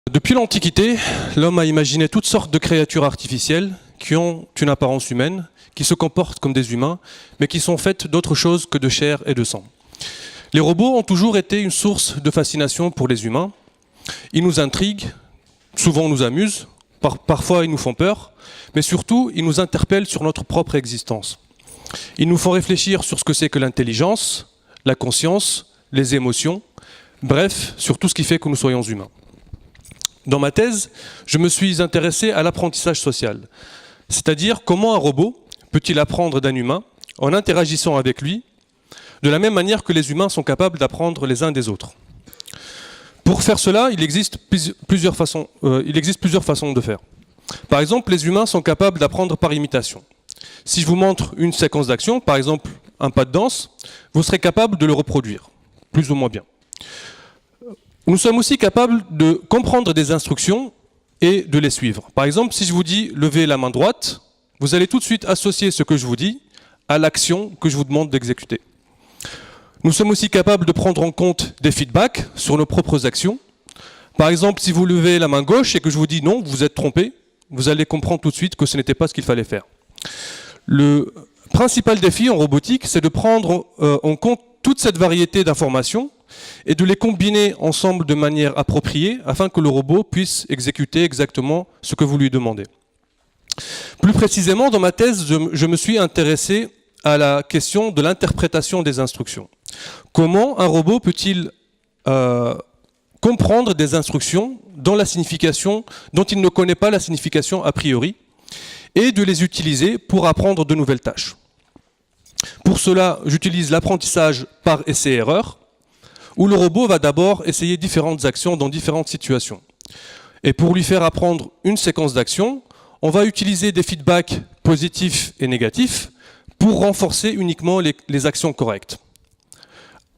Depuis l'Antiquité, l'homme a imaginé toutes sortes de créatures artificielles qui ont une apparence humaine, qui se comportent comme des humains, mais qui sont faites d'autre chose que de chair et de sang. Les robots ont toujours été une source de fascination pour les humains. Ils nous intriguent, souvent nous amusent, parfois ils nous font peur, mais surtout ils nous interpellent sur notre propre existence. Ils nous font réfléchir sur ce que c'est que l'intelligence, la conscience, les émotions, bref, sur tout ce qui fait que nous soyons humains. Dans ma thèse, je me suis intéressé à l'apprentissage social, c'est-à-dire comment un robot peut-il apprendre d'un humain en interagissant avec lui, de la même manière que les humains sont capables d'apprendre les uns des autres. Pour faire cela, il existe plusieurs façons de faire. Par exemple, les humains sont capables d'apprendre par imitation. Si je vous montre une séquence d'action, par exemple un pas de danse, vous serez capable de le reproduire, plus ou moins bien. Nous sommes aussi capables de comprendre des instructions et de les suivre. Par exemple, si je vous dis « levez la main droite », vous allez tout de suite associer ce que je vous dis à l'action que je vous demande d'exécuter. Nous sommes aussi capables de prendre en compte des feedbacks sur nos propres actions. Par exemple, si vous levez la main gauche et que je vous dis « non, vous vous êtes trompé », vous allez comprendre tout de suite que ce n'était pas ce qu'il fallait faire. Le principal défi en robotique, c'est de prendre en compte toute cette variété d'informations et de les combiner ensemble de manière appropriée afin que le robot puisse exécuter exactement ce que vous lui demandez. Plus précisément, dans ma thèse, je me suis intéressé à la question de l'interprétation des instructions. Comment un robot peut-il comprendre des instructions dont il ne connaît pas la signification a priori et de les utiliser pour apprendre de nouvelles tâches. Pour cela, j'utilise l'apprentissage par essai-erreur, où le robot va d'abord essayer différentes actions dans différentes situations. Et pour lui faire apprendre une séquence d'actions, on va utiliser des feedbacks positifs et négatifs pour renforcer uniquement les actions correctes.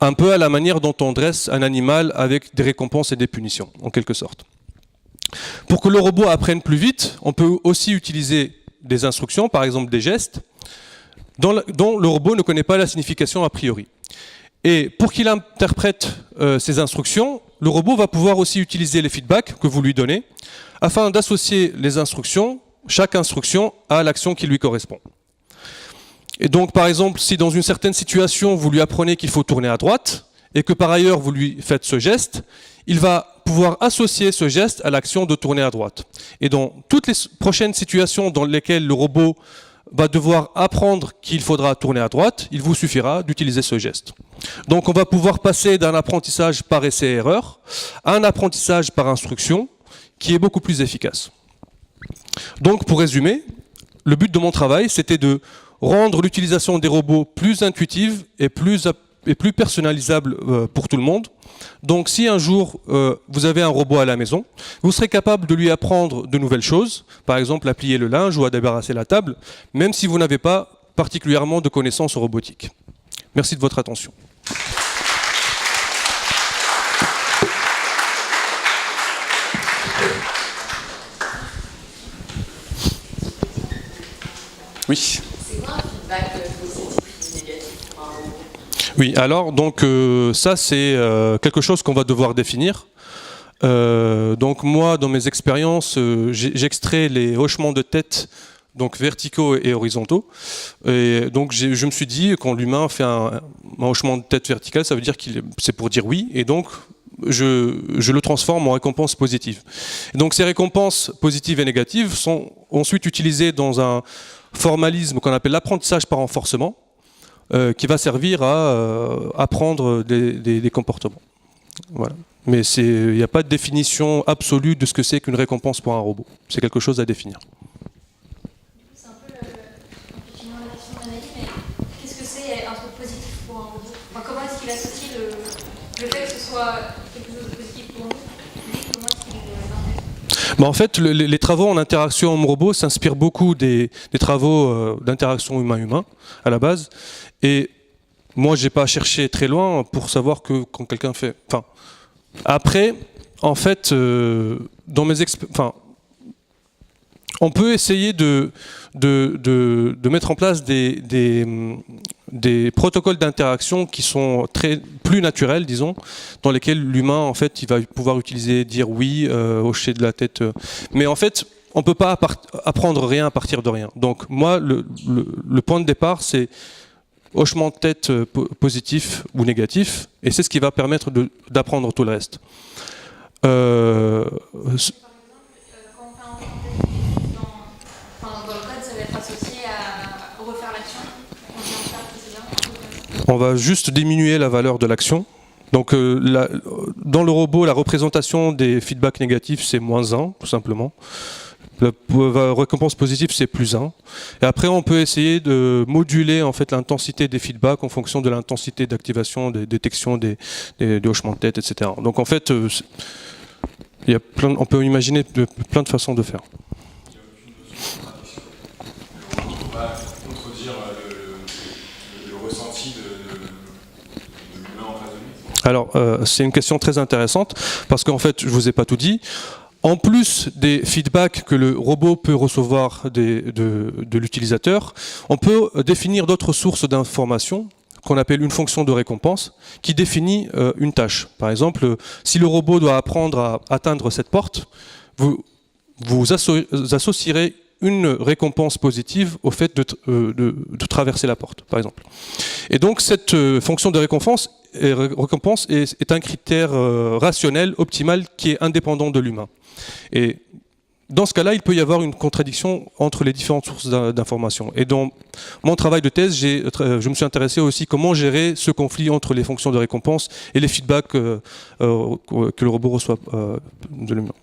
Un peu à la manière dont on dresse un animal avec des récompenses et des punitions, en quelque sorte. Pour que le robot apprenne plus vite, on peut aussi utiliser des instructions, par exemple des gestes, dont le robot ne connaît pas la signification a priori. Et pour qu'il interprète ces instructions, le robot va pouvoir aussi utiliser les feedbacks que vous lui donnez, afin d'associer les instructions, chaque instruction, à l'action qui lui correspond. Et donc, par exemple, si dans une certaine situation, vous lui apprenez qu'il faut tourner à droite, et que par ailleurs vous lui faites ce geste, il va pouvoir associer ce geste à l'action de tourner à droite. Et dans toutes les prochaines situations dans lesquelles le robot va devoir apprendre qu'il faudra tourner à droite, il vous suffira d'utiliser ce geste. Donc on va pouvoir passer d'un apprentissage par essai-erreur à un apprentissage par instruction qui est beaucoup plus efficace. Donc pour résumer, le but de mon travail, c'était de rendre l'utilisation des robots plus intuitive et plus personnalisable pour tout le monde. Donc si un jour vous avez un robot à la maison, vous serez capable de lui apprendre de nouvelles choses, par exemple à plier le linge ou à débarrasser la table, même si vous n'avez pas particulièrement de connaissances en robotique. Merci de votre attention. Oui. C'est quoi un feedback positif ou négatif pour un robot ? Oui, alors donc ça c'est quelque chose qu'on va devoir définir. Donc moi, dans mes expériences, j'extrais les hochements de tête, donc verticaux et horizontaux. Et donc je me suis dit, quand l'humain fait un hochement de tête vertical, ça veut dire c'est pour dire oui, et donc je le transforme en récompense positive. Et donc ces récompenses positives et négatives sont ensuite utilisées dans un formalisme qu'on appelle l'apprentissage par renforcement, qui va servir à apprendre des comportements. Voilà. Mais il n'y a pas de définition absolue de ce que c'est qu'une récompense pour un robot. C'est quelque chose à définir. C'est un peu effectivement la question d'Anaïs, mais qu'est-ce que c'est un truc positif pour un robot ? Enfin, comment est-ce qu'il associe le fait que ce soit quelque chose de positif pour nous ? Comment est-ce qu'il l'intègre ? En fait, les travaux en interaction homme-robot s'inspirent beaucoup des travaux d'interaction humain-humain à la base. Et moi, je n'ai pas cherché très loin pour savoir que quand quelqu'un fait... Enfin, après, en fait, on peut essayer de mettre en place des protocoles d'interaction qui sont plus naturels, disons, dans lesquels l'humain, en fait, il va pouvoir utiliser, dire oui, hocher de la tête. Mais en fait, on ne peut pas apprendre rien à partir de rien. Donc moi, le point de départ, c'est hochement de tête positif ou négatif, et c'est ce qui va permettre d'apprendre tout le reste. Par exemple, quand on fait un dans le code, ça va être associé à refaire l'action. On va juste diminuer la valeur de l'action. Donc dans le robot, la représentation des feedbacks négatifs, c'est -1, tout simplement. La récompense positive, c'est +1. Et après, on peut essayer de moduler en fait l'intensité des feedbacks en fonction de l'intensité d'activation, des détections, des hochements de tête, etc. Donc en fait, on peut imaginer plein de façons de faire. Il n'y a aucune notion de traduction. On ne peut pas contredire le ressenti de l'humain en face de lui. Alors, c'est une question très intéressante, parce qu'en fait, je ne vous ai pas tout dit. En plus des feedbacks que le robot peut recevoir de l'utilisateur, on peut définir d'autres sources d'informations qu'on appelle une fonction de récompense, qui définit une tâche. Par exemple, si le robot doit apprendre à atteindre cette porte, vous associerez une récompense positive au fait de traverser la porte, par exemple. Et donc cette fonction de récompense est un critère rationnel, optimal, qui est indépendant de l'humain. Et dans ce cas-là, il peut y avoir une contradiction entre les différentes sources d'informations. Et dans mon travail de thèse, je me suis intéressé aussi comment gérer ce conflit entre les fonctions de récompense et les feedbacks que le robot reçoit de l'humain.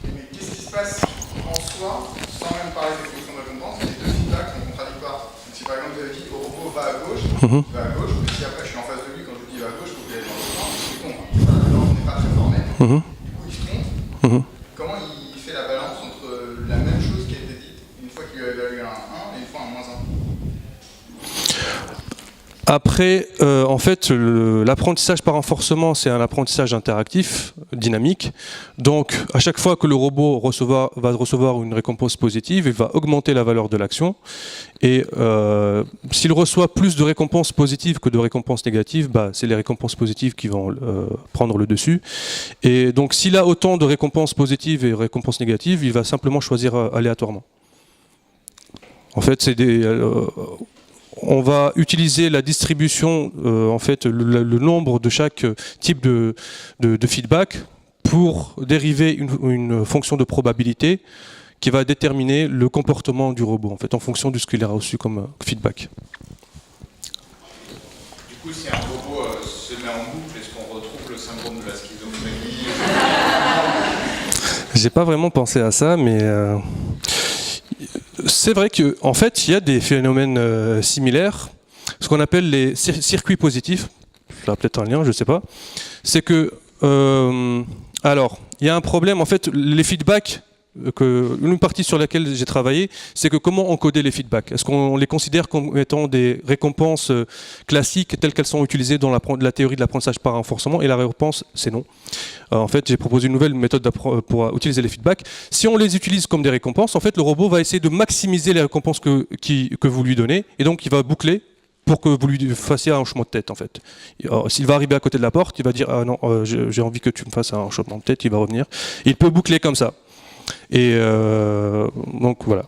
Mais qu'est-ce qui se passe en soi, sans même parler des fonctions de récompense, les deux feedbacks sont contradictoires. Donc si par exemple vous avez dit au robot va à gauche, il va à gauche, mais si après je suis en face de lui, quand je dis va à gauche, il faut qu'il aille dans le sens, il se trompe. Alors on n'est pas très formel, du coup il se trompe. Comment il fait la balance entre la même chose qui a été dite, une fois qu'il a évalué un 1 et une fois un -1? Après, en fait, l'apprentissage par renforcement, c'est un apprentissage interactif, dynamique. Donc, à chaque fois que le robot va recevoir une récompense positive, il va augmenter la valeur de l'action. Et s'il reçoit plus de récompenses positives que de récompenses négatives, c'est les récompenses positives qui vont prendre le dessus. Et donc, s'il a autant de récompenses positives et récompenses négatives, il va simplement choisir aléatoirement. En fait, c'est on va utiliser la distribution, en fait, le nombre de chaque type de feedback pour dériver une fonction de probabilité qui va déterminer le comportement du robot, en fait, en fonction de ce qu'il a reçu comme feedback. Du coup, si un robot se met en boucle, est-ce qu'on retrouve le syndrome de la schizophrénie? J'ai pas vraiment pensé à ça, mais c'est vrai qu'en fait, il y a des phénomènes similaires, ce qu'on appelle les circuits positifs. Il y a peut-être un lien, je ne sais pas. C'est que, alors, il y a un problème, en fait, les feedbacks, une partie sur laquelle j'ai travaillé, c'est que comment encoder les feedbacks. Est-ce qu'on les considère comme étant des récompenses classiques telles qu'elles sont utilisées dans la théorie de l'apprentissage par renforcement? Et la réponse, c'est non. En fait, j'ai proposé une nouvelle méthode pour utiliser les feedbacks. Si on les utilise comme des récompenses, en fait, le robot va essayer de maximiser les récompenses que vous lui donnez, et donc il va boucler pour que vous lui fassiez un hochement de tête, en fait. S'il va arriver à côté de la porte, il va dire « Ah non, j'ai envie que tu me fasses un hochement de tête », il va revenir. Il peut boucler comme ça. Et donc voilà.